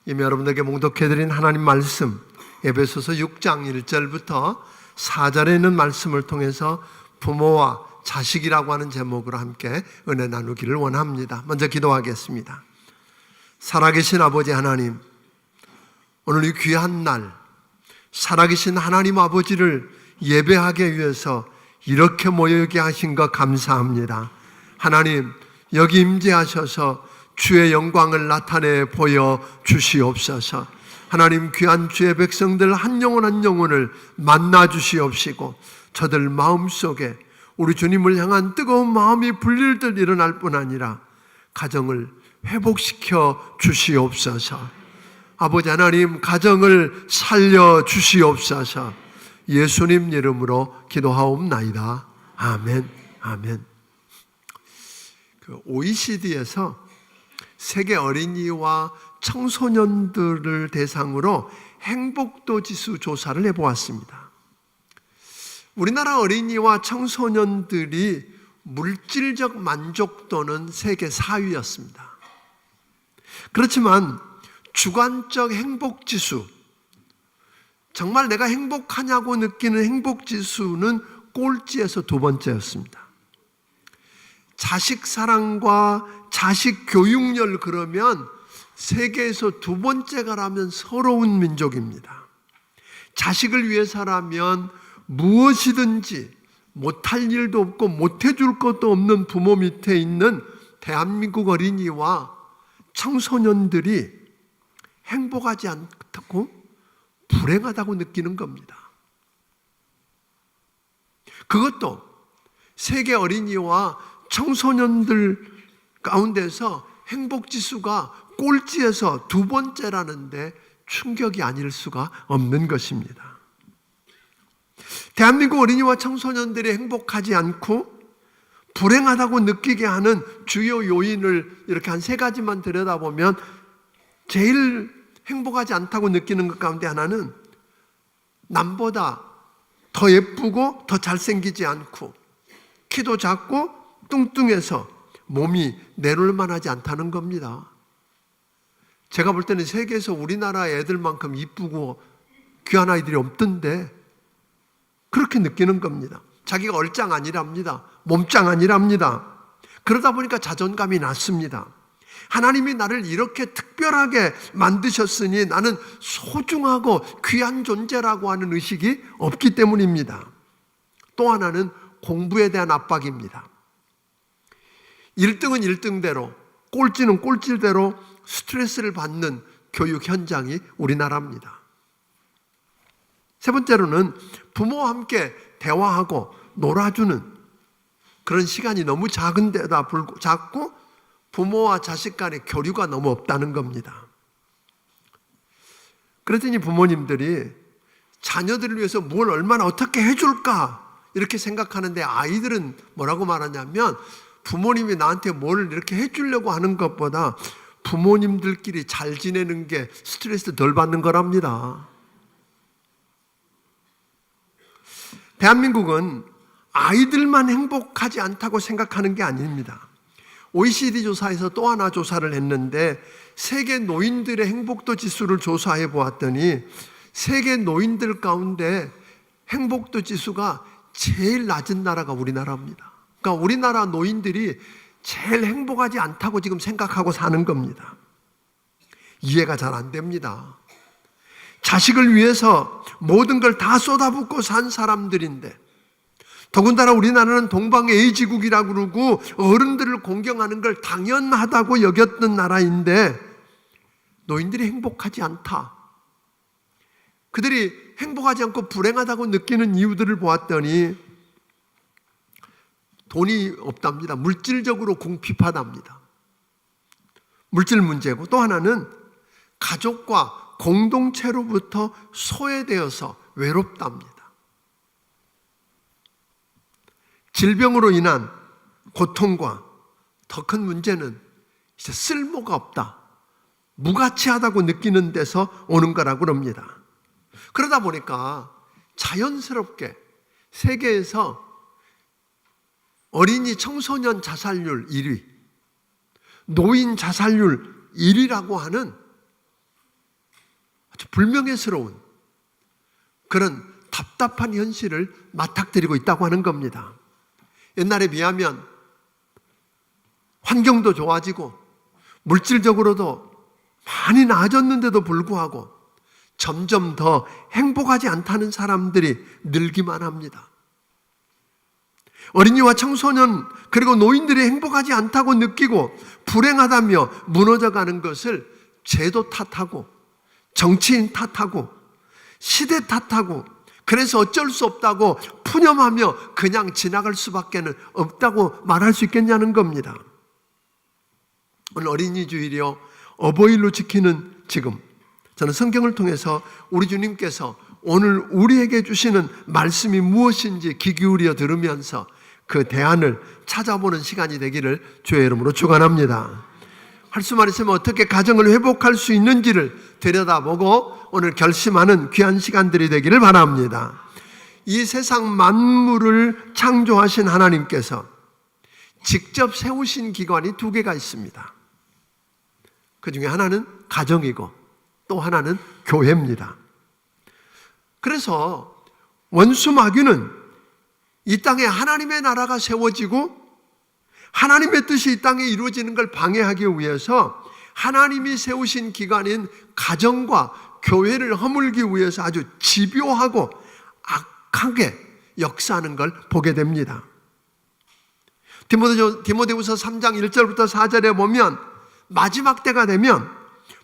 이미 여러분들에게 몽독해드린 하나님 말씀 에베소서 6장 1절부터 4절에 있는 말씀을 통해서 부모와 자식이라고 하는 제목으로 함께 은혜 나누기를 원합니다. 먼저 기도하겠습니다. 살아계신 아버지 하나님, 오늘 이 귀한 날 살아계신 하나님 아버지를 예배하기 위해서 이렇게 모여있게 하신 것 감사합니다. 하나님, 여기 임재하셔서 주의 영광을 나타내 보여 주시옵소서. 하나님, 귀한 주의 백성들 한 영혼 한 영혼을 만나 주시옵시고 저들 마음속에 우리 주님을 향한 뜨거운 마음이 불릴 듯 일어날 뿐 아니라 가정을 회복시켜 주시옵소서. 아버지 하나님, 가정을 살려 주시옵소서. 예수님 이름으로 기도하옵나이다. 아멘. 아멘. OECD에서 세계 어린이와 청소년들을 대상으로 행복도 지수 조사를 해보았습니다. 우리나라 어린이와 청소년들이 물질적 만족도는 세계 4위였습니다. 그렇지만 주관적 행복지수, 정말 내가 행복하냐고 느끼는 행복지수는 꼴찌에서 두 번째였습니다. 자식 사랑과 자식 교육열 그러면 세계에서 두 번째가라면 서러운 민족입니다. 자식을 위해서라면 무엇이든지 못할 일도 없고 못해줄 것도 없는 부모 밑에 있는 대한민국 어린이와 청소년들이 행복하지 않고 불행하다고 느끼는 겁니다. 그것도 세계 어린이와 청소년들 가운데서 행복지수가 꼴찌에서 두 번째라는데 충격이 아닐 수가 없는 것입니다. 대한민국 어린이와 청소년들이 행복하지 않고 불행하다고 느끼게 하는 주요 요인을 이렇게 한 3가지만 들여다보면 제일 행복하지 않다고 느끼는 것 가운데 하나는 남보다 더 예쁘고 더 잘생기지 않고 키도 작고 뚱뚱해서 몸이 내놓을만하지 않다는 겁니다. 제가 볼 때는 세계에서 우리나라 애들만큼 이쁘고 귀한 아이들이 없던데 그렇게 느끼는 겁니다. 자기가 얼짱 아니랍니다. 몸짱 아니랍니다. 그러다 보니까 자존감이 낮습니다. 하나님이 나를 이렇게 특별하게 만드셨으니 나는 소중하고 귀한 존재라고 하는 의식이 없기 때문입니다. 또 하나는 공부에 대한 압박입니다. 1등은 1등대로, 꼴찌는 꼴찌대로 스트레스를 받는 교육 현장이 우리나라입니다. 세 번째로는 부모와 함께 대화하고 놀아주는 그런 시간이 너무 작고 부모와 자식 간의 교류가 너무 없다는 겁니다. 그랬더니 부모님들이 자녀들을 위해서 뭘 얼마나 어떻게 해줄까 이렇게 생각하는데 아이들은 뭐라고 말하냐면 부모님이 나한테 뭘 이렇게 해주려고 하는 것보다 부모님들끼리 잘 지내는 게 스트레스 덜 받는 거랍니다. 대한민국은 아이들만 행복하지 않다고 생각하는 게 아닙니다. OECD 조사에서 또 하나 조사를 했는데 세계 노인들의 행복도 지수를 조사해 보았더니 세계 노인들 가운데 행복도 지수가 제일 낮은 나라가 우리나라입니다. 그러니까 우리나라 노인들이 제일 행복하지 않다고 지금 생각하고 사는 겁니다. 이해가 잘 안 됩니다. 자식을 위해서 모든 걸 다 쏟아붓고 산 사람들인데 더군다나 우리나라는 동방에이지국이라고 그러고 어른들을 공경하는 걸 당연하다고 여겼던 나라인데 노인들이 행복하지 않다. 그들이 행복하지 않고 불행하다고 느끼는 이유들을 보았더니 돈이 없답니다. 물질적으로 궁핍하답니다. 물질 문제고 또 하나는 가족과 공동체로부터 소외되어서 외롭답니다. 질병으로 인한 고통과 더 큰 문제는 이제 쓸모가 없다, 무가치하다고 느끼는 데서 오는 거라고 합니다. 그러다 보니까 자연스럽게 세계에서 어린이 청소년 자살률 1위, 노인 자살률 1위라고 하는 불명예스러운 그런 답답한 현실을 맞닥뜨리고 있다고 하는 겁니다. 옛날에 비하면 환경도 좋아지고 물질적으로도 많이 나아졌는데도 불구하고 점점 더 행복하지 않다는 사람들이 늘기만 합니다. 어린이와 청소년 그리고 노인들이 행복하지 않다고 느끼고 불행하다며 무너져가는 것을 제도 탓하고 정치인 탓하고 시대 탓하고 그래서 어쩔 수 없다고 푸념하며 그냥 지나갈 수밖에 없다고 말할 수 있겠냐는 겁니다. 오늘 어린이 주일이요 어버이로 지키는 지금 저는 성경을 통해서 우리 주님께서 오늘 우리에게 주시는 말씀이 무엇인지 귀 기울여 들으면서 그 대안을 찾아보는 시간이 되기를 주의 이름으로 축원합니다. 할 수만 있으면 어떻게 가정을 회복할 수 있는지를 들여다보고 오늘 결심하는 귀한 시간들이 되기를 바랍니다. 이 세상 만물을 창조하신 하나님께서 직접 세우신 기관이 두 개가 있습니다. 그 중에 하나는 가정이고 또 하나는 교회입니다. 그래서 원수 마귀는 이 땅에 하나님의 나라가 세워지고 하나님의 뜻이 이 땅에 이루어지는 걸 방해하기 위해서 하나님이 세우신 기관인 가정과 교회를 허물기 위해서 아주 집요하고 악하게 역사하는 걸 보게 됩니다. 디모데후서 3장 1절부터 4절에 보면 마지막 때가 되면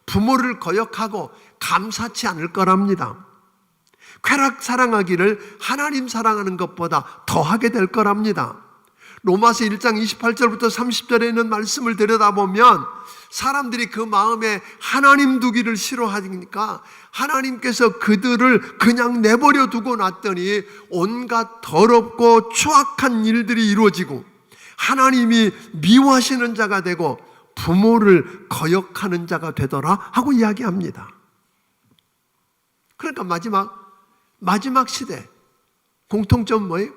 부모를 거역하고 감사치 않을 거랍니다. 쾌락 사랑하기를 하나님 사랑하는 것보다 더하게 될 거랍니다. 로마서 1장 28절부터 30절에 있는 말씀을 들여다보면 사람들이 그 마음에 하나님 두기를 싫어하니까 하나님께서 그들을 그냥 내버려 두고 놨더니 온갖 더럽고 추악한 일들이 이루어지고 하나님이 미워하시는 자가 되고 부모를 거역하는 자가 되더라 하고 이야기합니다. 그러니까 마지막 시대 공통점 뭐예요?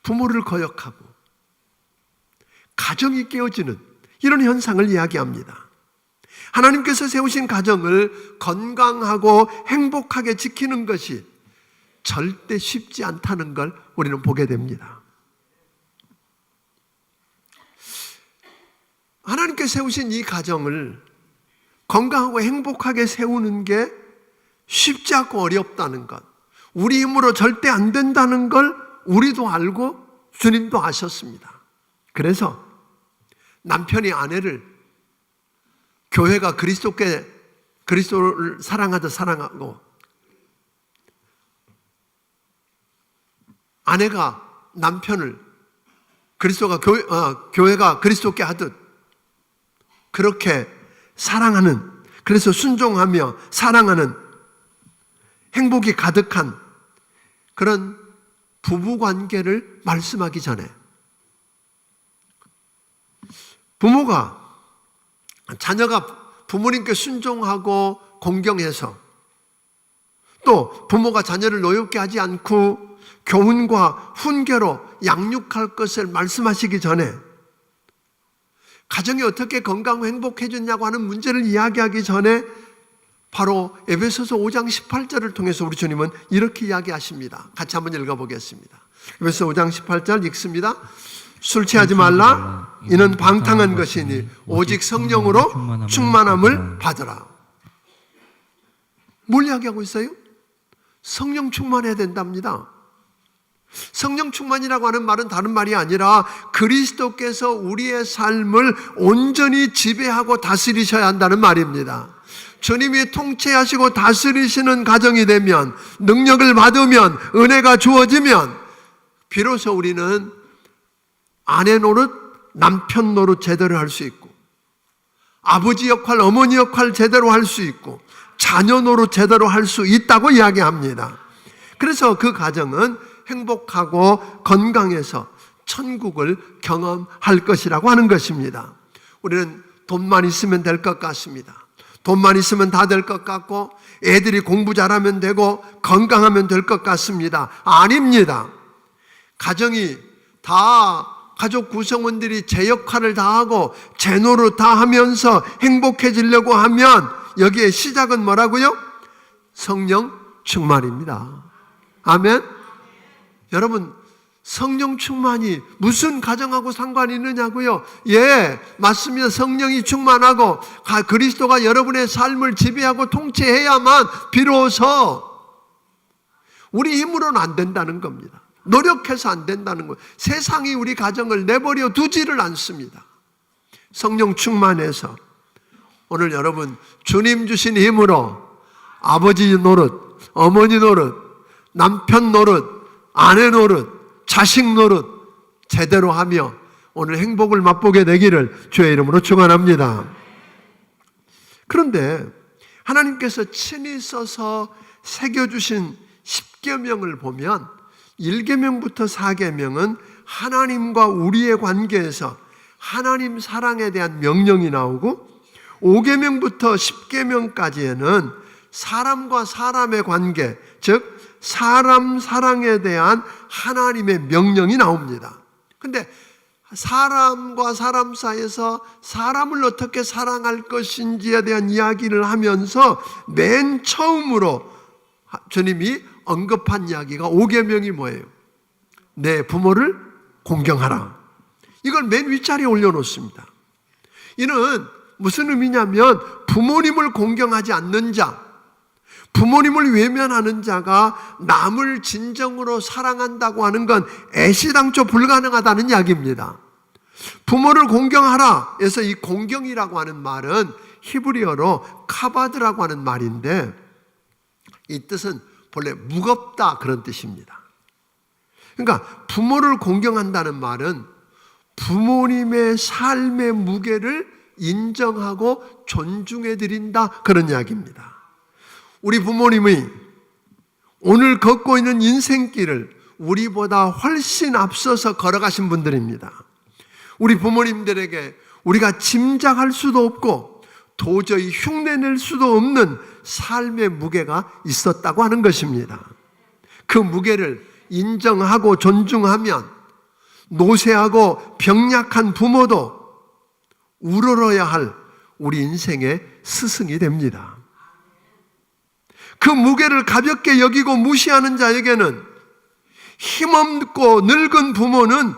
부모를 거역하고 가정이 깨어지는 이런 현상을 이야기합니다. 하나님께서 세우신 가정을 건강하고 행복하게 지키는 것이 절대 쉽지 않다는 걸 우리는 보게 됩니다. 하나님께 세우신 이 가정을 건강하고 행복하게 세우는 게 쉽지 않고 어렵다는 것, 우리 힘으로 절대 안 된다는 걸 우리도 알고 주님도 아셨습니다. 그래서 남편이 아내를 교회가 그리스도를 사랑하듯 사랑하고 아내가 남편을 교회가 그리스도께 하듯 그렇게 사랑하는, 그래서 순종하며 사랑하는 행복이 가득한 그런 부부관계를 말씀하기 전에 자녀가 부모님께 순종하고 공경해서 또 부모가 자녀를 노엽게 하지 않고 교훈과 훈계로 양육할 것을 말씀하시기 전에 가정이 어떻게 건강하고 행복해졌냐고 하는 문제를 이야기하기 전에 바로 에베소서 5장 18절을 통해서 우리 주님은 이렇게 이야기하십니다. 같이 한번 읽어보겠습니다. 에베소서 5장 18절 읽습니다. 술 취하지 말라. 이는 방탕한 것이니 오직 성령으로 충만함을 받으라. 뭘 이야기하고 있어요? 성령 충만해야 된답니다. 성령 충만이라고 하는 말은 다른 말이 아니라 그리스도께서 우리의 삶을 온전히 지배하고 다스리셔야 한다는 말입니다. 주님이 통치하시고 다스리시는 가정이 되면, 능력을 받으면, 은혜가 주어지면 비로소 우리는 아내 노릇, 남편 노릇 제대로 할 수 있고, 아버지 역할, 어머니 역할 제대로 할 수 있고, 자녀 노릇 제대로 할 수 있다고 이야기합니다. 그래서 그 가정은 행복하고 건강해서 천국을 경험할 것이라고 하는 것입니다. 우리는 돈만 있으면 될 것 같습니다. 돈만 있으면 다 될 것 같고 애들이 공부 잘하면 되고 건강하면 될 것 같습니다. 아닙니다. 가정이 다 가족 구성원들이 제 역할을 다 하고 제 노릇 다 하면서 행복해지려고 하면 여기에 시작은 뭐라고요? 성령 충만입니다. 아멘. 여러분, 성령 충만이 무슨 가정하고 상관이 있느냐고요? 예, 맞습니다. 성령이 충만하고 그리스도가 여러분의 삶을 지배하고 통치해야만 비로소 우리 힘으로는 안 된다는 겁니다. 노력해서 안 된다는 거예요. 세상이 우리 가정을 내버려 두지를 않습니다. 성령 충만해서 오늘 여러분 주님 주신 힘으로 아버지 노릇, 어머니 노릇, 남편 노릇, 아내 노릇, 자식 노릇 제대로 하며 오늘 행복을 맛보게 되기를 주의 이름으로 축원합니다. 그런데 하나님께서 친히 써서 새겨주신 10계명을 보면 1계명부터 4계명은 하나님과 우리의 관계에서 하나님 사랑에 대한 명령이 나오고 5계명부터 10계명까지에는 사람과 사람의 관계, 즉 사람 사랑에 대한 하나님의 명령이 나옵니다. 근데 사람과 사람 사이에서 사람을 어떻게 사랑할 것인지에 대한 이야기를 하면서 맨 처음으로 주님이 언급한 이야기가 5계명이 뭐예요? 내 부모를 공경하라. 이걸 맨 윗자리에 올려놓습니다. 이는 무슨 의미냐면 부모님을 공경하지 않는 자, 부모님을 외면하는 자가 남을 진정으로 사랑한다고 하는 건 애시당초 불가능하다는 이야기입니다. 부모를 공경하라 해서 이 공경이라고 하는 말은 히브리어로 카바드라고 하는 말인데 이 뜻은 본래 무겁다 그런 뜻입니다. 그러니까 부모를 공경한다는 말은 부모님의 삶의 무게를 인정하고 존중해 드린다 그런 이야기입니다. 우리 부모님이 오늘 걷고 있는 인생길을 우리보다 훨씬 앞서서 걸어가신 분들입니다. 우리 부모님들에게 우리가 짐작할 수도 없고 도저히 흉내낼 수도 없는 삶의 무게가 있었다고 하는 것입니다. 그 무게를 인정하고 존중하면 노쇠하고 병약한 부모도 우러러야 할 우리 인생의 스승이 됩니다. 그 무게를 가볍게 여기고 무시하는 자에게는 힘없고 늙은 부모는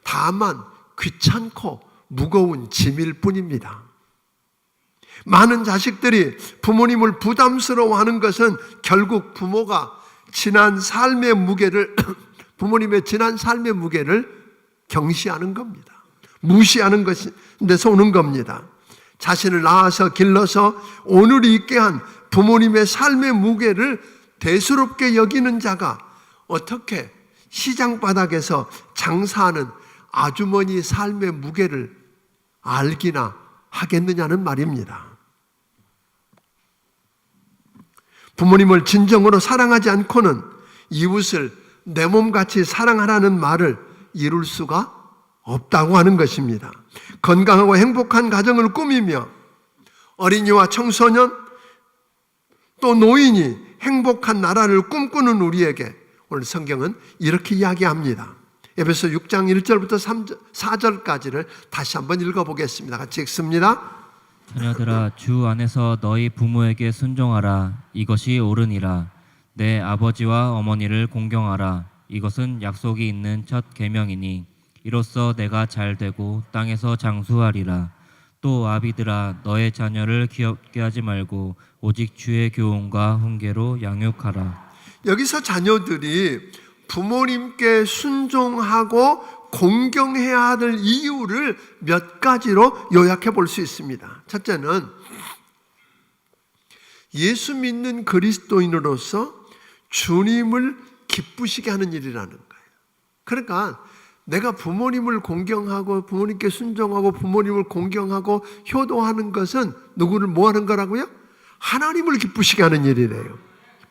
다만 귀찮고 무거운 짐일 뿐입니다. 많은 자식들이 부모님을 부담스러워하는 것은 결국 부모가 지난 삶의 무게를 부모님의 지난 삶의 무게를 경시하는 겁니다. 무시하는 것인데서 오는 겁니다. 자신을 낳아서 길러서 오늘이 있게 한 부모님의 삶의 무게를 대수롭게 여기는 자가 어떻게 시장 바닥에서 장사하는 아주머니 삶의 무게를 알기나 하겠느냐는 말입니다. 부모님을 진정으로 사랑하지 않고는 이웃을 내 몸같이 사랑하라는 말을 이룰 수가 없다고 하는 것입니다. 건강하고 행복한 가정을 꾸미며 어린이와 청소년 또 노인이 행복한 나라를 꿈꾸는 우리에게 오늘 성경은 이렇게 이야기합니다. 에베소 6장 1절부터 4절까지를 다시 한번 읽어보겠습니다. 같이 읽습니다. 자녀들아, 주 안에서 너희 부모에게 순종하라. 이것이 옳으니라. 내 아버지와 어머니를 공경하라. 이것은 약속이 있는 첫 계명이니 이로써 내가 잘되고 땅에서 장수하리라. 또 아비들아, 너의 자녀를 귀엽게 하지 말고 오직 주의 교훈과 훈계로 양육하라. 여기서 자녀들이 부모님께 순종하고 공경해야 할 이유를 몇 가지로 요약해 볼 수 있습니다. 첫째는 예수 믿는 그리스도인으로서 주님을 기쁘시게 하는 일이라는 거예요. 그러니까 내가 부모님을 공경하고 부모님께 순종하고 부모님을 공경하고 효도하는 것은 누구를 뭐 하는 거라고요? 하나님을 기쁘시게 하는 일이래요.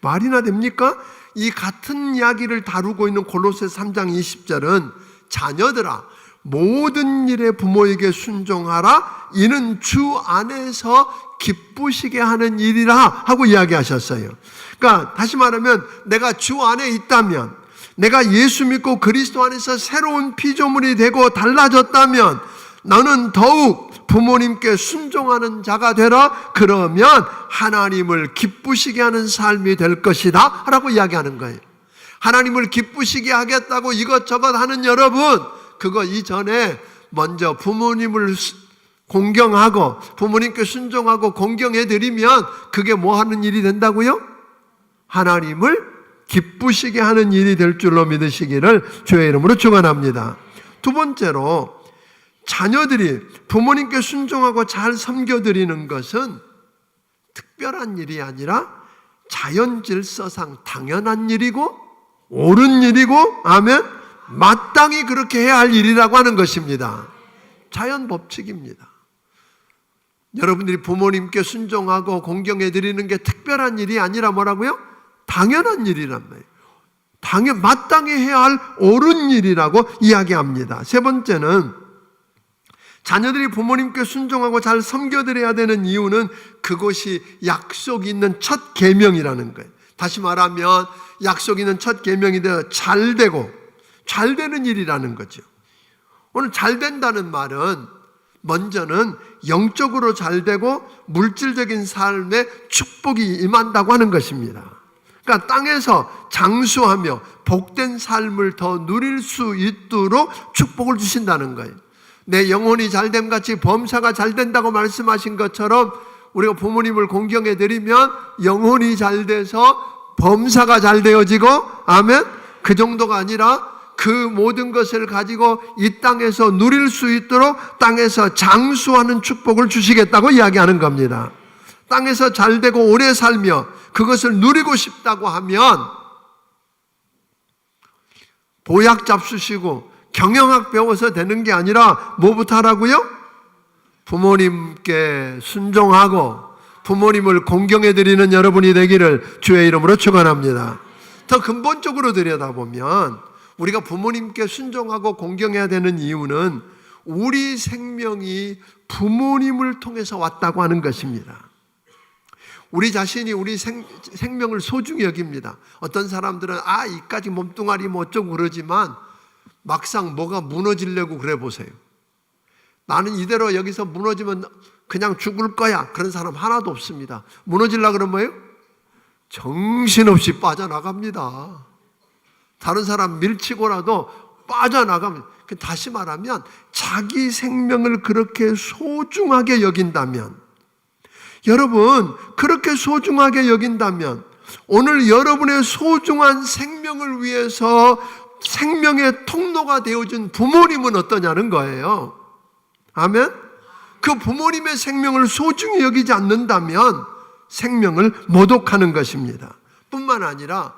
말이나 됩니까? 이 같은 이야기를 다루고 있는 골로새서 3장 20절은 자녀들아, 모든 일에 부모에게 순종하라. 이는 주 안에서 기쁘시게 하는 일이라 하고 이야기하셨어요. 그러니까 다시 말하면 내가 주 안에 있다면, 내가 예수 믿고 그리스도 안에서 새로운 피조물이 되고 달라졌다면 너는 더욱 부모님께 순종하는 자가 되라. 그러면 하나님을 기쁘시게 하는 삶이 될 것이다 라고 이야기하는 거예요. 하나님을 기쁘시게 하겠다고 이것저것 하는 여러분, 그거 이전에 먼저 부모님을 공경하고 부모님께 순종하고 공경해드리면 그게 뭐 하는 일이 된다고요? 하나님을 기쁘시게 하는 일이 될 줄로 믿으시기를 주의 이름으로 축원합니다. 두 번째로, 자녀들이 부모님께 순종하고 잘 섬겨드리는 것은 특별한 일이 아니라 자연 질서상 당연한 일이고 옳은 일이고, 아멘, 마땅히 그렇게 해야 할 일이라고 하는 것입니다. 자연 법칙입니다. 여러분들이 부모님께 순종하고 공경해드리는 게 특별한 일이 아니라 뭐라고요? 당연한 일이란 말이에요. 마땅히 해야 할 옳은 일이라고 이야기합니다. 세 번째는, 자녀들이 부모님께 순종하고 잘 섬겨드려야 되는 이유는 그것이 약속 있는 첫 계명이라는 거예요. 다시 말하면 약속 있는 첫 계명이 되어 잘 되고 잘 되는 일이라는 거죠. 오늘 잘 된다는 말은 먼저는 영적으로 잘 되고 물질적인 삶에 축복이 임한다고 하는 것입니다. 그러니까 땅에서 장수하며 복된 삶을 더 누릴 수 있도록 축복을 주신다는 거예요. 내 영혼이 잘됨 같이 범사가 잘 된다고 말씀하신 것처럼 우리가 부모님을 공경해 드리면 영혼이 잘 돼서 범사가 잘 되어지고, 아멘, 그 정도가 아니라 그 모든 것을 가지고 이 땅에서 누릴 수 있도록 땅에서 장수하는 축복을 주시겠다고 이야기하는 겁니다. 땅에서 잘 되고 오래 살며 그것을 누리고 싶다고 하면 보약 잡수시고 경영학 배워서 되는 게 아니라 뭐부터 하라고요? 부모님께 순종하고 부모님을 공경해 드리는 여러분이 되기를 주의 이름으로 축원합니다. 더 근본적으로 들여다보면 우리가 부모님께 순종하고 공경해야 되는 이유는 우리 생명이 부모님을 통해서 왔다고 하는 것입니다. 우리 자신이 우리 생명을 소중히 여깁니다. 어떤 사람들은 이까지 몸뚱아리 뭐 어쩌고 그러지만 막상 뭐가 무너지려고 그래 보세요. 나는 이대로 여기서 무너지면 그냥 죽을 거야. 그런 사람 하나도 없습니다. 무너지려고 그러면 뭐예요? 정신없이 빠져나갑니다. 다른 사람 밀치고라도 빠져나가면, 다시 말하면 자기 생명을 그렇게 소중하게 여긴다면, 여러분 그렇게 소중하게 여긴다면 오늘 여러분의 소중한 생명을 위해서 생명의 통로가 되어준 부모님은 어떠냐는 거예요. 아멘? 그 부모님의 생명을 소중히 여기지 않는다면 생명을 모독하는 것입니다. 뿐만 아니라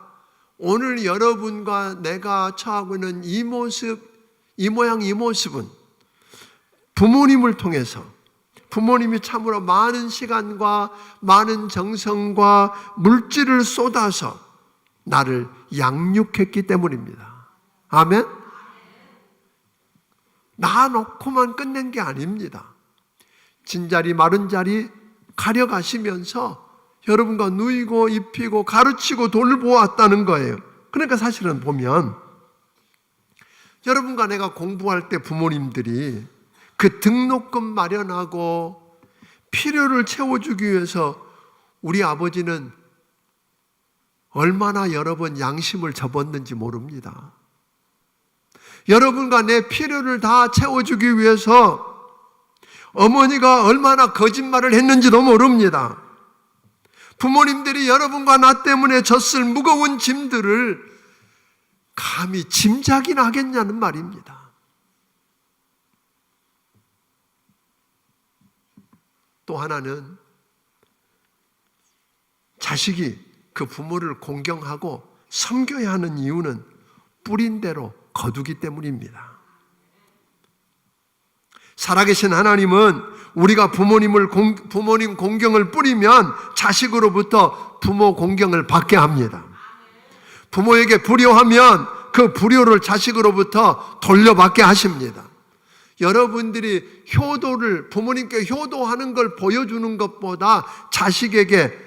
오늘 여러분과 내가 처하고 있는 이 모습, 이 모양, 이 모습은 부모님을 통해서, 부모님이 참으로 많은 시간과 많은 정성과 물질을 쏟아서 나를 양육했기 때문입니다. 아멘? 낳아놓고만 끝낸 게 아닙니다. 진자리 마른 자리 가려가시면서 여러분과 누이고 입히고 가르치고 돌보았다는 거예요. 그러니까 사실은 보면 여러분과 내가 공부할 때 부모님들이 그 등록금 마련하고 필요를 채워주기 위해서 우리 아버지는 얼마나 여러 번 양심을 접었는지 모릅니다. 여러분과 내 필요를 다 채워주기 위해서 어머니가 얼마나 거짓말을 했는지도 모릅니다. 부모님들이 여러분과 나 때문에 졌을 무거운 짐들을 감히 짐작이나 하겠냐는 말입니다. 또 하나는 자식이 그 부모를 공경하고 섬겨야 하는 이유는 뿌린 대로 거두기 때문입니다. 살아계신 하나님은 우리가 부모님 공경을 뿌리면 자식으로부터 부모 공경을 받게 합니다. 부모에게 불효하면 그 불효를 자식으로부터 돌려받게 하십니다. 여러분들이 효도를, 부모님께 효도하는 걸 보여주는 것보다 자식에게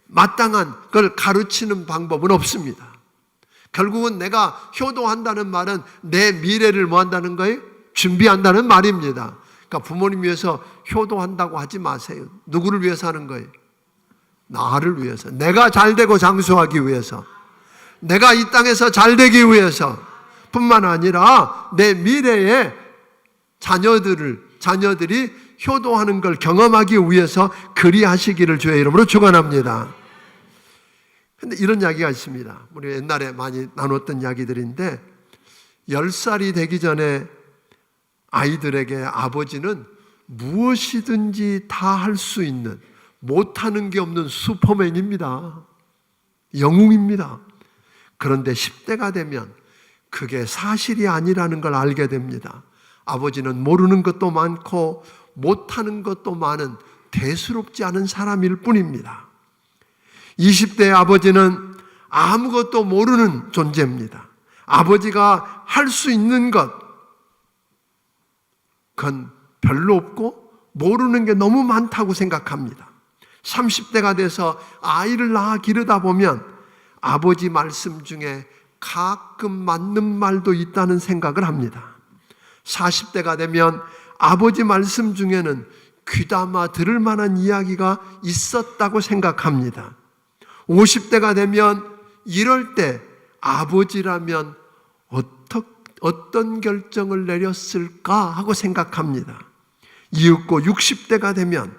마땅한 걸 가르치는 방법은 없습니다. 결국은 내가 효도한다는 말은 내 미래를 뭐 한다는 거예요? 준비한다는 말입니다. 그러니까 부모님 위해서 효도한다고 하지 마세요. 누구를 위해서 하는 거예요? 나를 위해서. 내가 잘되고 장수하기 위해서. 내가 이 땅에서 잘되기 위해서 뿐만 아니라 내 미래의 자녀들이 효도하는 걸 경험하기 위해서 그리하시기를 주의 이름으로 축원합니다. 근데 이런 이야기가 있습니다. 우리 옛날에 많이 나눴던 이야기들인데 10살이 되기 전에 아이들에게 아버지는 무엇이든지 다 할 수 있는, 못하는 게 없는 슈퍼맨입니다. 영웅입니다. 그런데 10대가 되면 그게 사실이 아니라는 걸 알게 됩니다. 아버지는 모르는 것도 많고 못하는 것도 많은 대수롭지 않은 사람일 뿐입니다. 20대의 아버지는 아무것도 모르는 존재입니다. 아버지가 할 수 있는 것, 그건 별로 없고 모르는 게 너무 많다고 생각합니다. 30대가 돼서 아이를 낳아 기르다 보면 아버지 말씀 중에 가끔 맞는 말도 있다는 생각을 합니다. 40대가 되면 아버지 말씀 중에는 귀담아 들을 만한 이야기가 있었다고 생각합니다. 50대가 되면 이럴 때 아버지라면 어떤 결정을 내렸을까 하고 생각합니다. 이윽고 60대가 되면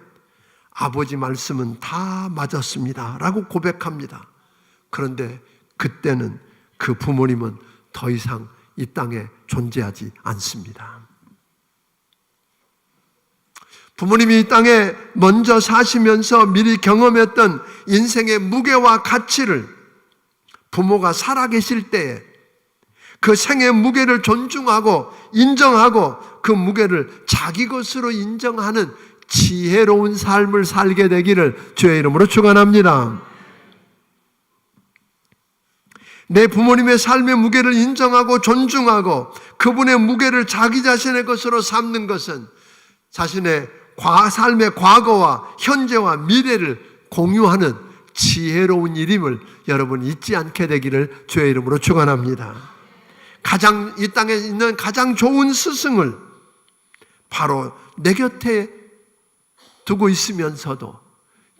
아버지 말씀은 다 맞았습니다 라고 고백합니다. 그런데 그때는 그 부모님은 더 이상 이 땅에 존재하지 않습니다. 부모님이 이 땅에 먼저 사시면서 미리 경험했던 인생의 무게와 가치를 부모가 살아계실 때에 그 생의 무게를 존중하고 인정하고 그 무게를 자기 것으로 인정하는 지혜로운 삶을 살게 되기를 주의 이름으로 축원합니다. 내 부모님의 삶의 무게를 인정하고 존중하고 그분의 무게를 자기 자신의 것으로 삼는 것은 자신의 삶의 과거와 현재와 미래를 공유하는 지혜로운 일임을 여러분 잊지 않게 되기를 주의 이름으로 축원합니다. 이 땅에 있는 가장 좋은 스승을 바로 내 곁에 두고 있으면서도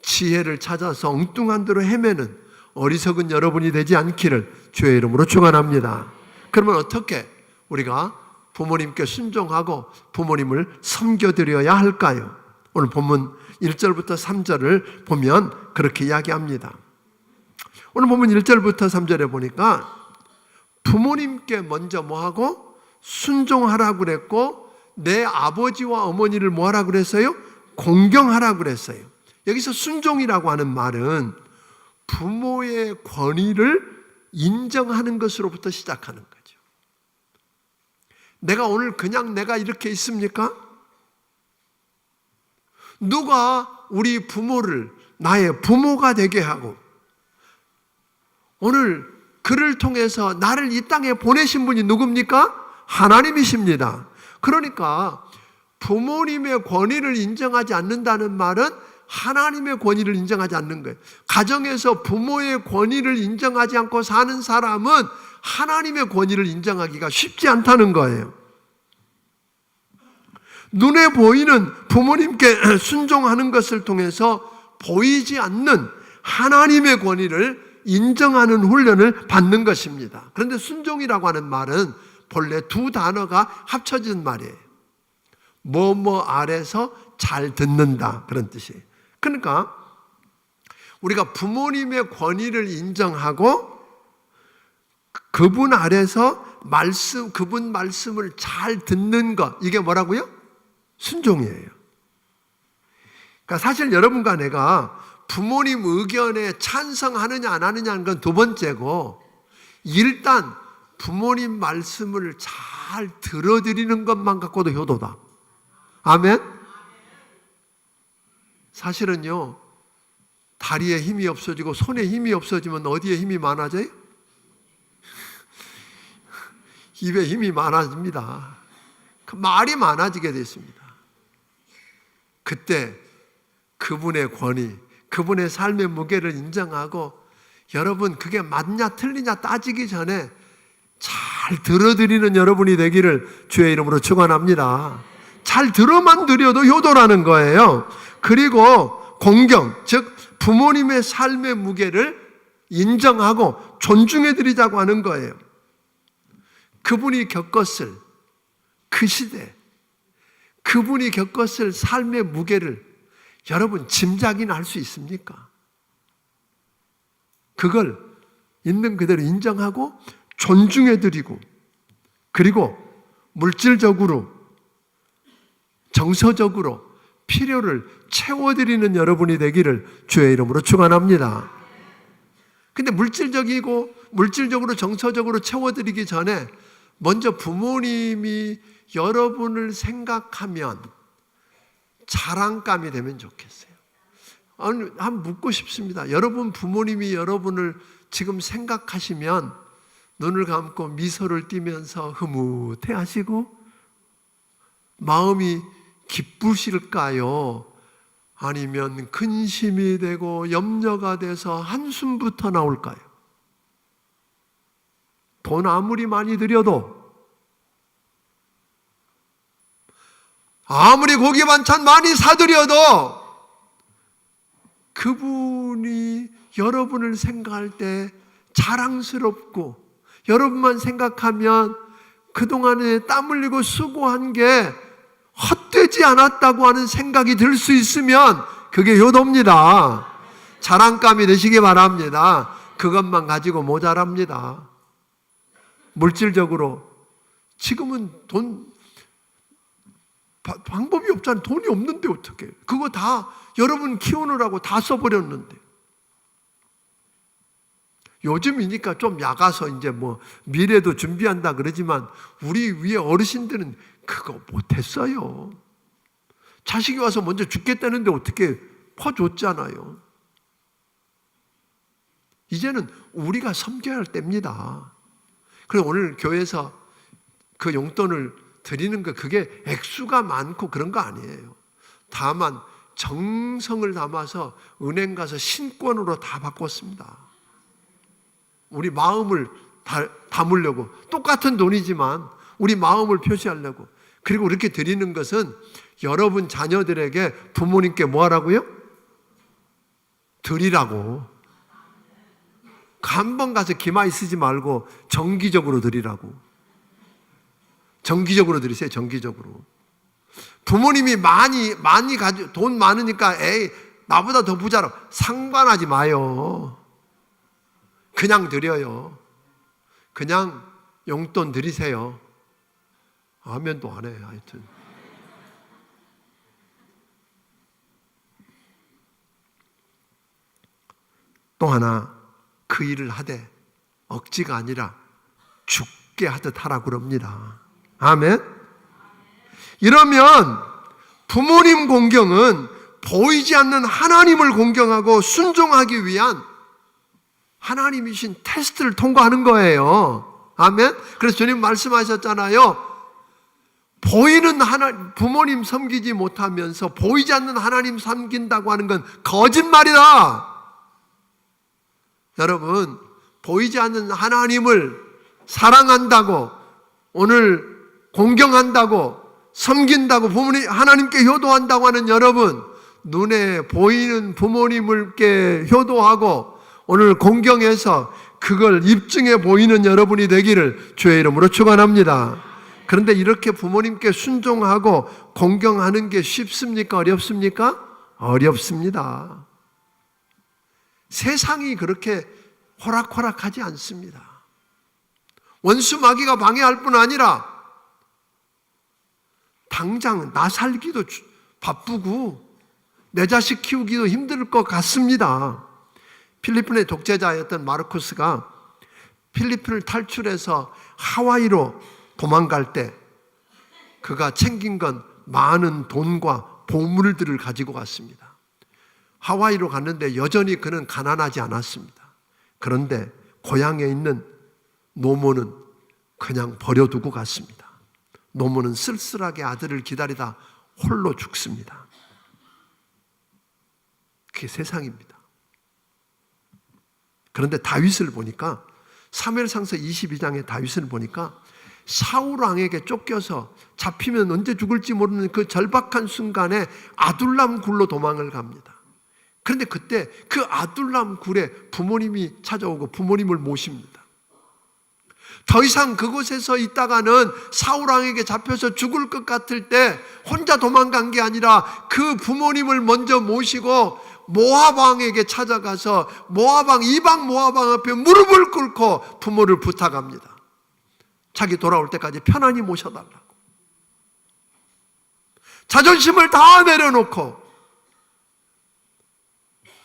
지혜를 찾아서 엉뚱한 대로 헤매는 어리석은 여러분이 되지 않기를 주의 이름으로 축원합니다. 그러면 어떻게 우리가 부모님께 순종하고 부모님을 섬겨드려야 할까요? 오늘 본문 1절부터 3절을 보면 그렇게 이야기합니다. 오늘 본문 1절부터 3절에 보니까 부모님께 먼저 뭐하고? 순종하라고 그랬고 내 아버지와 어머니를 뭐하라고 그랬어요? 공경하라고 그랬어요. 여기서 순종이라고 하는 말은 부모의 권위를 인정하는 것으로부터 시작하는 거죠. 내가 오늘 그냥 내가 이렇게 있습니까? 누가 우리 부모를 나의 부모가 되게 하고 오늘 그를 통해서 나를 이 땅에 보내신 분이 누굽니까? 하나님이십니다. 그러니까 부모님의 권위를 인정하지 않는다는 말은 하나님의 권위를 인정하지 않는 거예요. 가정에서 부모의 권위를 인정하지 않고 사는 사람은 하나님의 권위를 인정하기가 쉽지 않다는 거예요. 눈에 보이는 부모님께 순종하는 것을 통해서 보이지 않는 하나님의 권위를 인정하는 훈련을 받는 것입니다. 그런데 순종이라고 하는 말은 본래 두 단어가 합쳐진 말이에요. 뭐뭐 아래서 잘 듣는다 그런 뜻이에요. 그러니까 우리가 부모님의 권위를 인정하고 그분 아래서 그분 말씀을 잘 듣는 것, 이게 뭐라고요? 순종이에요. 그러니까 사실 여러분과 내가 부모님 의견에 찬성하느냐 안 하느냐는 건 두 번째고 일단 부모님 말씀을 잘 들어드리는 것만 갖고도 효도다. 아멘? 사실은요, 다리에 힘이 없어지고 손에 힘이 없어지면 어디에 힘이 많아져요? 입에 힘이 많아집니다. 그 말이 많아지게 됐습니다. 그때 그분의 권위, 그분의 삶의 무게를 인정하고 여러분 그게 맞냐 틀리냐 따지기 전에 잘 들어드리는 여러분이 되기를 주의 이름으로 축원합니다. 잘 들어만 드려도 효도라는 거예요. 그리고 공경, 즉 부모님의 삶의 무게를 인정하고 존중해 드리자고 하는 거예요. 그분이 겪었을 그 시대, 그분이 겪었을 삶의 무게를 여러분 짐작이나 할 수 있습니까? 그걸 있는 그대로 인정하고 존중해 드리고, 그리고 물질적으로 정서적으로 필요를 채워드리는 여러분이 되기를 주의 이름으로 축원합니다. 근데 물질적으로 정서적으로 채워드리기 전에 먼저 부모님이 여러분을 생각하면 자랑감이 되면 좋겠어요. 한번 묻고 싶습니다. 여러분 부모님이 여러분을 지금 생각하시면 눈을 감고 미소를 띠면서 흐뭇해 하시고 마음이 기쁘실까요? 아니면 근심이 되고 염려가 돼서 한숨부터 나올까요? 돈 아무리 많이 들여도, 아무리 고기 반찬 많이 사드려도 그분이 여러분을 생각할 때 자랑스럽고 여러분만 생각하면 그동안에 땀 흘리고 수고한 게 헛되지 않았다고 하는 생각이 들 수 있으면 그게 효도입니다. 자랑감이 되시기 바랍니다. 그것만 가지고 모자랍니다. 물질적으로 지금은 방법이 없잖아요. 돈이 없는데 어떻게? 그거 다 여러분 키우느라고 다 써버렸는데. 요즘이니까 좀 약아서 이제 뭐 미래도 준비한다 그러지만 우리 위에 어르신들은 그거 못했어요. 자식이 와서 먼저 죽겠다는데 어떻게 퍼줬잖아요. 이제는 우리가 섬겨야 할 때입니다. 그래서 오늘 교회에서 그 용돈을 드리는 거 그게 액수가 많고 그런 거 아니에요. 다만 정성을 담아서 은행 가서 신권으로 다 바꿨습니다. 우리 마음을 담으려고, 똑같은 돈이지만 우리 마음을 표시하려고. 그리고 이렇게 드리는 것은 여러분 자녀들에게 부모님께 뭐 하라고요? 드리라고. 한 번 가서 기마이 쓰지 말고 정기적으로 드리라고. 정기적으로 드리세요. 정기적으로. 부모님이 많이 가지고 돈 많으니까 에이 나보다 더 부자라 상관하지 마요. 그냥 드려요. 그냥 용돈 드리세요. 아멘도 안 해. 하여튼 또 하나, 그 일을 하되 억지가 아니라 죽게 하듯 하라고 그럽니다. 아멘. 이러면 부모님 공경은 보이지 않는 하나님을 공경하고 순종하기 위한 하나님이신 테스트를 통과하는 거예요. 아멘. 그래서 주님 말씀하셨잖아요. 보이는 부모님 섬기지 못하면서 보이지 않는 하나님 섬긴다고 하는 건 거짓말이다. 여러분, 보이지 않는 하나님을 사랑한다고, 오늘 공경한다고, 섬긴다고, 하나님께 효도한다고 하는 여러분, 눈에 보이는 부모님께 효도하고 오늘 공경해서 그걸 입증해 보이는 여러분이 되기를 주의 이름으로 축원합니다. 그런데 이렇게 부모님께 순종하고 공경하는 게 쉽습니까? 어렵습니까? 어렵습니다. 세상이 그렇게 호락호락하지 않습니다. 원수 마귀가 방해할 뿐 아니라 당장 나 살기도 바쁘고 내 자식 키우기도 힘들 것 같습니다. 필리핀의 독재자였던 마르코스가 필리핀을 탈출해서 하와이로 도망갈 때 그가 챙긴 건 많은 돈과 보물들을 가지고 갔습니다. 하와이로 갔는데 여전히 그는 가난하지 않았습니다. 그런데 고향에 있는 노모는 그냥 버려두고 갔습니다. 노모는 쓸쓸하게 아들을 기다리다 홀로 죽습니다. 그게 세상입니다. 그런데 다윗을 보니까 사무엘상서 22장의 다윗을 보니까 사울 왕에게 쫓겨서 잡히면 언제 죽을지 모르는 그 절박한 순간에 아둘람 굴로 도망을 갑니다. 그런데 그때 그 아둘람 굴에 부모님이 찾아오고 부모님을 모십니다. 더 이상 그곳에서 있다가는 사울 왕에게 잡혀서 죽을 것 같을 때 혼자 도망간 게 아니라 그 부모님을 먼저 모시고 모압 왕에게 찾아가서 모압 왕, 이방 모압 왕 앞에 무릎을 꿇고 부모를 부탁합니다. 자기 돌아올 때까지 편안히 모셔달라고. 자존심을 다 내려놓고.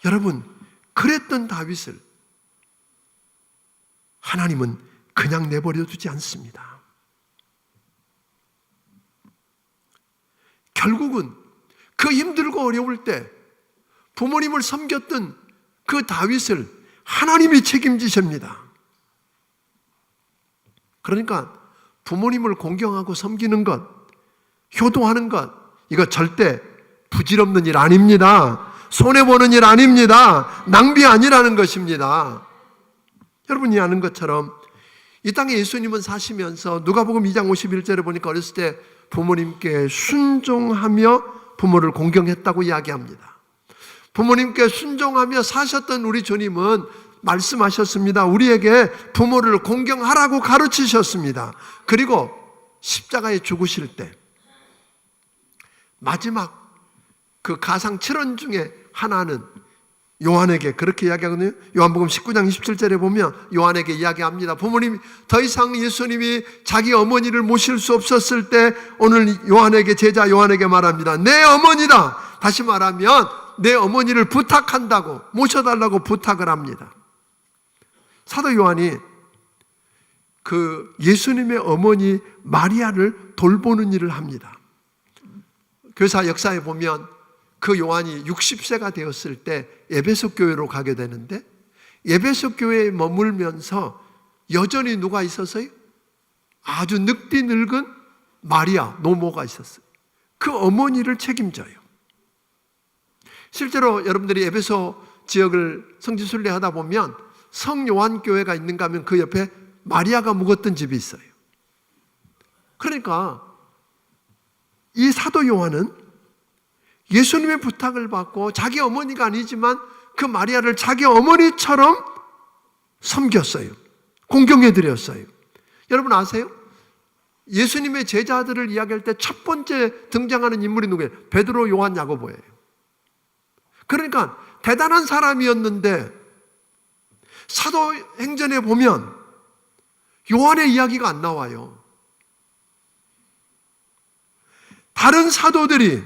여러분, 그랬던 다윗을 하나님은 그냥 내버려 두지 않습니다. 결국은 그 힘들고 어려울 때 부모님을 섬겼던 그 다윗을 하나님이 책임지십니다. 그러니까 부모님을 공경하고 섬기는 것, 효도하는 것, 이거 절대 부질없는 일 아닙니다. 손해보는 일 아닙니다. 낭비 아니라는 것입니다. 여러분이 아는 것처럼 이 땅에 예수님은 사시면서 누가복음 2장 51절에 보니까 어렸을 때 부모님께 순종하며 부모를 공경했다고 이야기합니다. 부모님께 순종하며 사셨던 우리 주님은 말씀하셨습니다. 우리에게 부모를 공경하라고 가르치셨습니다. 그리고 십자가에 죽으실 때 마지막 그 가상 7원 중에 하나는 요한에게 그렇게 이야기하거든요. 요한복음 19장 27절에 보면 요한에게 이야기합니다. 부모님, 더 이상 예수님이 자기 어머니를 모실 수 없었을 때 오늘 요한에게, 제자 요한에게 말합니다. 내 어머니다. 다시 말하면 내 어머니를 부탁한다고, 모셔달라고 부탁을 합니다. 사도 요한이 그 예수님의 어머니 마리아를 돌보는 일을 합니다. 교사 역사에 보면 그 요한이 60세가 되었을 때 에베소 교회로 가게 되는데 에베소 교회에 머물면서 여전히 누가 있었어요? 아주 늙디 늙은 마리아 노모가 있었어요. 그 어머니를 책임져요. 실제로 여러분들이 에베소 지역을 성지순례 하다 보면 성요한 교회가 있는가 하면 그 옆에 마리아가 묵었던 집이 있어요. 그러니까 이 사도 요한은 예수님의 부탁을 받고 자기 어머니가 아니지만 그 마리아를 자기 어머니처럼 섬겼어요. 공경해드렸어요. 여러분 아세요? 예수님의 제자들을 이야기할 때 첫 번째 등장하는 인물이 누구예요? 베드로, 요한, 야고보예요. 그러니까 대단한 사람이었는데 사도행전에 보면 요한의 이야기가 안 나와요. 다른 사도들이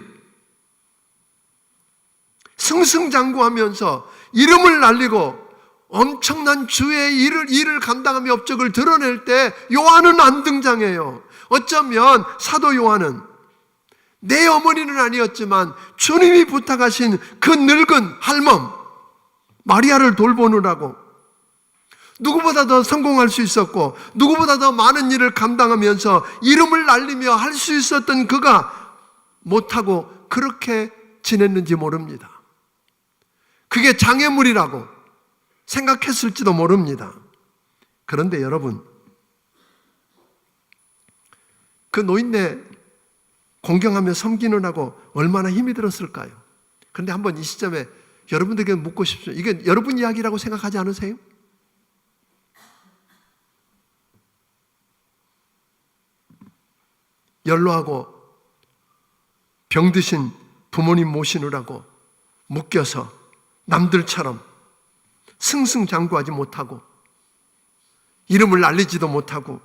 승승장구하면서 이름을 날리고 엄청난 주의 일을 감당하며 업적을 드러낼 때 요한은 안 등장해요. 어쩌면 사도 요한은 내 어머니는 아니었지만 주님이 부탁하신 그 늙은 할멈 마리아를 돌보느라고 누구보다 더 성공할 수 있었고 누구보다 더 많은 일을 감당하면서 이름을 날리며 할 수 있었던 그가 못하고 그렇게 지냈는지 모릅니다. 그게 장애물이라고 생각했을지도 모릅니다. 그런데 여러분, 그 노인네 공경하며 섬기느라고 얼마나 힘이 들었을까요? 그런데 한번 이 시점에 여러분들에게 묻고 싶습니다. 이게 여러분 이야기라고 생각하지 않으세요? 연로하고 병드신 부모님 모시느라고 묶여서 남들처럼 승승장구하지 못하고 이름을 날리지도 못하고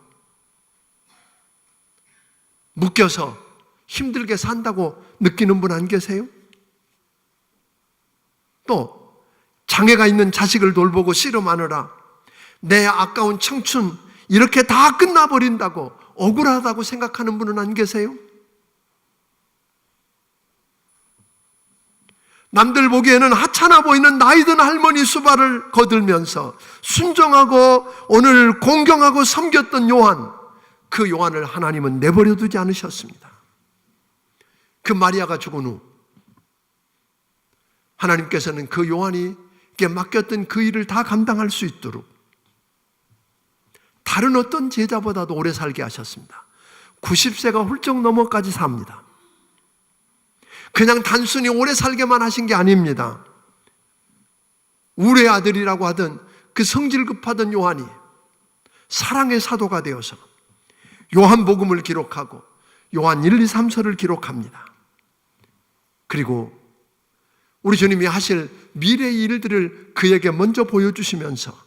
묶여서 힘들게 산다고 느끼는 분 안 계세요? 또 장애가 있는 자식을 돌보고 씨름하느라 내 아까운 청춘 이렇게 다 끝나버린다고 억울하다고 생각하는 분은 안 계세요? 남들 보기에는 하찮아 보이는 나이든 할머니 수발을 거들면서 순종하고 오늘 공경하고 섬겼던 요한, 그 요한을 하나님은 내버려 두지 않으셨습니다. 그 마리아가 죽은 후 하나님께서는 그 요한이께 맡겼던 그 일을 다 감당할 수 있도록 다른 어떤 제자보다도 오래 살게 하셨습니다. 90세가 훌쩍 넘어까지 삽니다. 그냥 단순히 오래 살게만 하신 게 아닙니다. 우리의 아들이라고 하던 그 성질 급하던 요한이 사랑의 사도가 되어서 요한복음을 기록하고 요한 1, 2, 3서를 기록합니다. 그리고 우리 주님이 하실 미래의 일들을 그에게 먼저 보여주시면서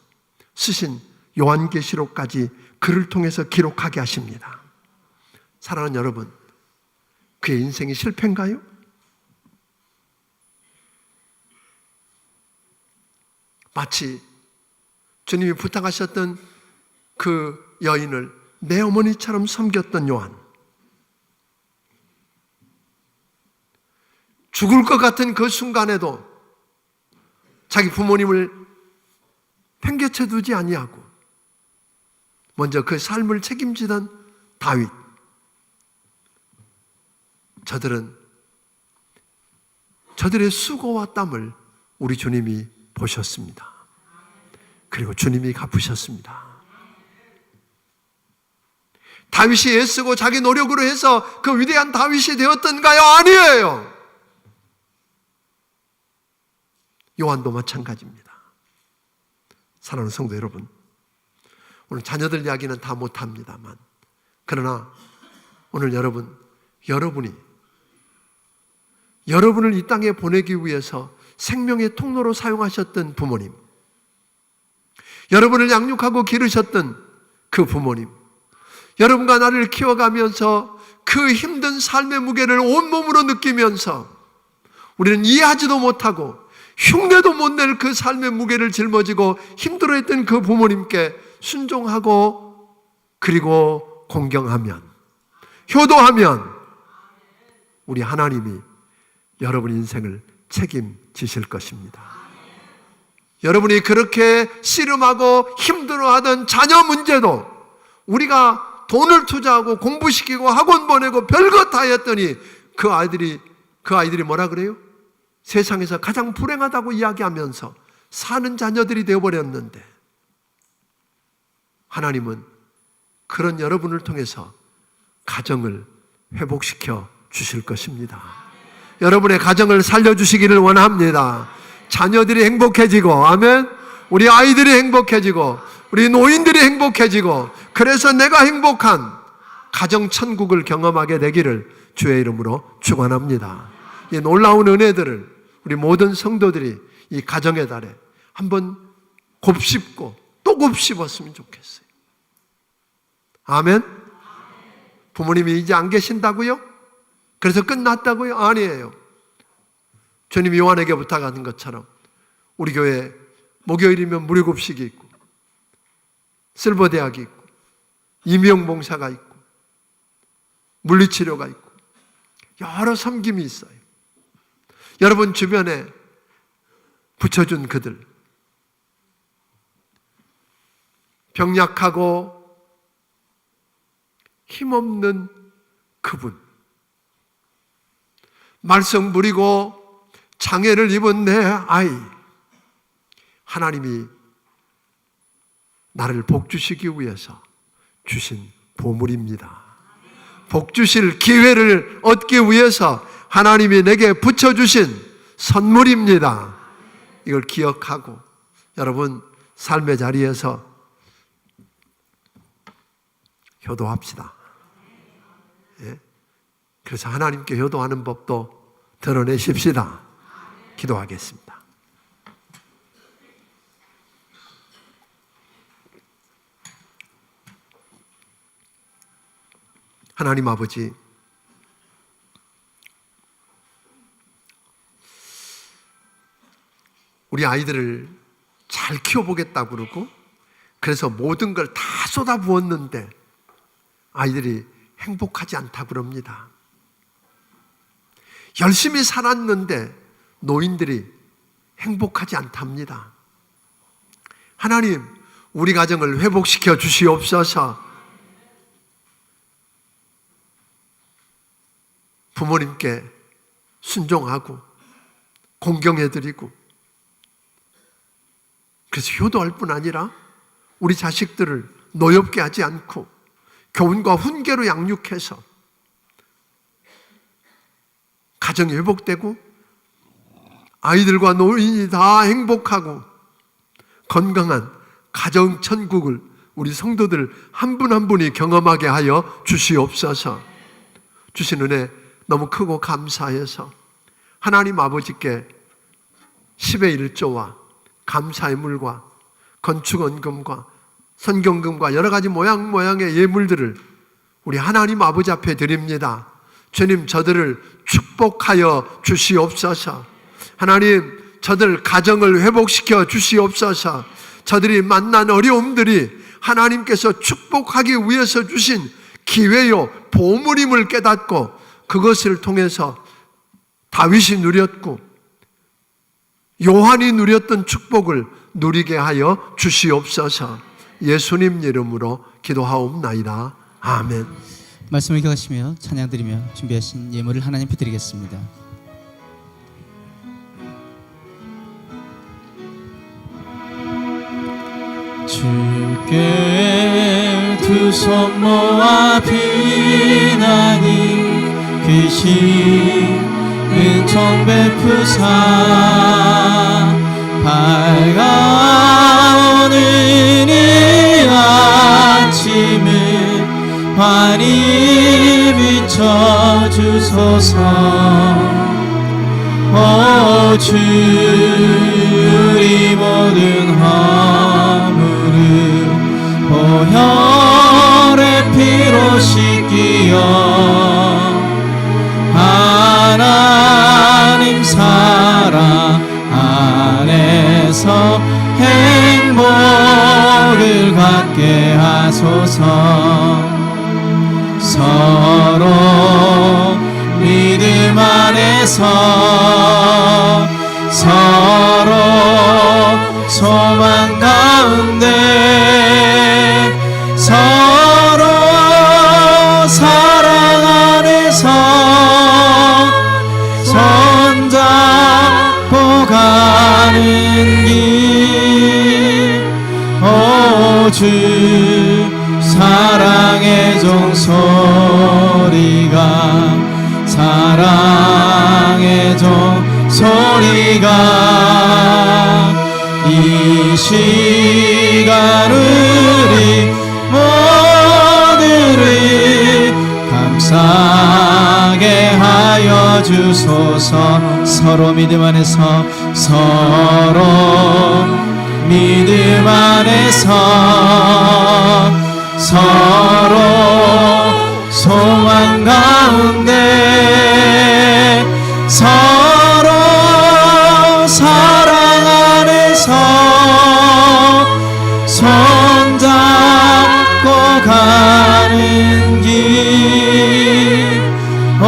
쓰신 요한계시록까지 그를 통해서 기록하게 하십니다. 사랑하는 여러분, 그의 인생이 실패인가요? 마치 주님이 부탁하셨던 그 여인을 내 어머니처럼 섬겼던 요한, 죽을 것 같은 그 순간에도 자기 부모님을 팽개쳐 두지 아니하고 먼저 그 삶을 책임지던 다윗, 저들의 수고와 땀을 우리 주님이 보셨습니다. 그리고 주님이 갚으셨습니다. 다윗이 애쓰고 자기 노력으로 해서 그 위대한 다윗이 되었던가요? 아니에요. 요한도 마찬가지입니다. 사랑하는 성도 여러분, 오늘 자녀들 이야기는 다 못합니다만, 그러나 오늘 여러분을 이 땅에 보내기 위해서 생명의 통로로 사용하셨던 부모님, 여러분을 양육하고 기르셨던 그 부모님, 여러분과 나를 키워가면서 그 힘든 삶의 무게를 온몸으로 느끼면서 우리는 이해하지도 못하고 흉내도 못 낼 그 삶의 무게를 짊어지고 힘들어했던 그 부모님께 순종하고 그리고 공경하면, 효도하면 우리 하나님이 여러분 인생을 책임지실 것입니다. 여러분이 그렇게 씨름하고 힘들어하던 자녀 문제도 우리가 돈을 투자하고 공부시키고 학원 보내고 별것 다 했더니 그 아이들이 뭐라 그래요? 세상에서 가장 불행하다고 이야기하면서 사는 자녀들이 되어버렸는데, 하나님은 그런 여러분을 통해서 가정을 회복시켜 주실 것입니다. 여러분의 가정을 살려주시기를 원합니다. 자녀들이 행복해지고, 아멘. 우리 아이들이 행복해지고, 우리 노인들이 행복해지고, 그래서 내가 행복한 가정천국을 경험하게 되기를 주의 이름으로 축원합니다. 이 놀라운 은혜들을 우리 모든 성도들이 이 가정의 달에 한번 곱씹고 또 곱씹었으면 좋겠어요. 아멘. 부모님이 이제 안 계신다고요? 그래서 끝났다고요? 아니에요. 주님이 요한에게 부탁하는 것처럼 우리 교회에 목요일이면 무료급식이 있고, 실버대학이 있고, 임용봉사가 있고, 물리치료가 있고, 여러 섬김이 있어요. 여러분 주변에 붙여준 그들, 병약하고 힘없는 그분, 말썽 부리고 장애를 입은 내 아이, 하나님이 나를 복 주시기 위해서 주신 보물입니다. 복 주실 기회를 얻기 위해서 하나님이 내게 붙여주신 선물입니다. 이걸 기억하고 여러분 삶의 자리에서 효도합시다. 예? 그래서 하나님께 효도하는 법도 드러내십시다. 기도하겠습니다. 하나님 아버지, 우리 아이들을 잘 키워보겠다고 그러고 그래서 모든 걸 다 쏟아부었는데 아이들이 행복하지 않다고 그럽니다. 열심히 살았는데 노인들이 행복하지 않답니다. 하나님, 우리 가정을 회복시켜 주시옵소서. 부모님께 순종하고 공경해드리고, 그래서 효도할 뿐 아니라 우리 자식들을 노엽게 하지 않고 교훈과 훈계로 양육해서 가정이 회복되고 아이들과 노인이 다 행복하고 건강한 가정 천국을 우리 성도들 한 분 한 분이 경험하게 하여 주시옵소서. 주신 은혜 너무 크고 감사해서 하나님 아버지께 10의 1조와 감사의 물과 건축원금과 선경금과 여러 가지 모양의 예물들을 우리 하나님 아버지 앞에 드립니다. 주님, 저들을 축복하여 주시옵소서. 하나님, 저들 가정을 회복시켜 주시옵소서. 저들이 만난 어려움들이 하나님께서 축복하기 위해서 주신 기회요 보물임을 깨닫고 그것을 통해서 다윗이 누렸고 요한이 누렸던 축복을 누리게 하여 주시옵소서. 예수님 이름으로 기도하옵나이다. 아멘. 말씀을 기억하시며 찬양드리며 준비하신 예물을 하나님 앞에 드리겠습니다. 주께 두 손 모아 비나니 귀신 은총 베푸사 밝아오는 이 아침을 환히 비춰주소서. 오 주, 우리 모든 허물을 보혈의 피로 씻기어 하나님 사랑 안에서 행복을 갖게 하소서. 서로 믿음 안에서 서로 소망 가운데 서로 사랑 안에서 손잡고 가는 길. 오 주, 사랑의 종소리가 사랑의 종소리가 이 시간 우리 모두를 감싸게 하여 주소서. 서로 믿음 안에서 서로 믿음 안에서 서로 소망 가운데 서로 사랑 안에서 손잡고 가는 길. 오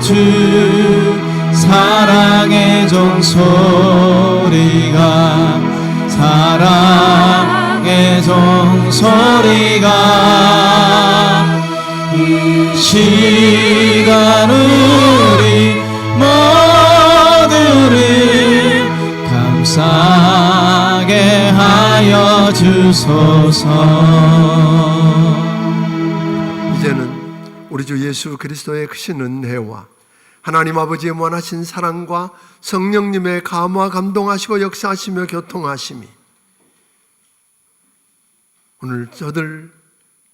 주, 사랑의 종소리가 사랑의 종소리가 이 시간 우리 모두를 감싸게 하여 주소서. 이제는 우리 주 예수 그리스도의 크신 은혜와 하나님 아버지의 무한하신 사랑과 성령님의 감화 감동하시고 역사하시며 교통하심이 오늘 저들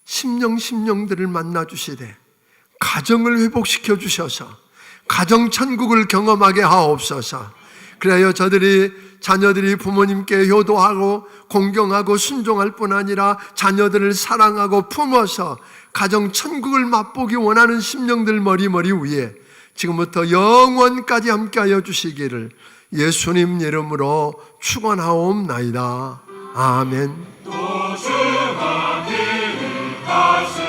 심령들을 만나 주시되 가정을 회복시켜 주셔서 가정 천국을 경험하게 하옵소서. 그래야 자녀들이 부모님께 효도하고 공경하고 순종할 뿐 아니라 자녀들을 사랑하고 품어서 가정 천국을 맛보기 원하는 심령들 머리 위에 지금부터 영원까지 함께하여 주시기를 예수님 이름으로 축원하옵나이다. 아멘. 또 주가 길을 가시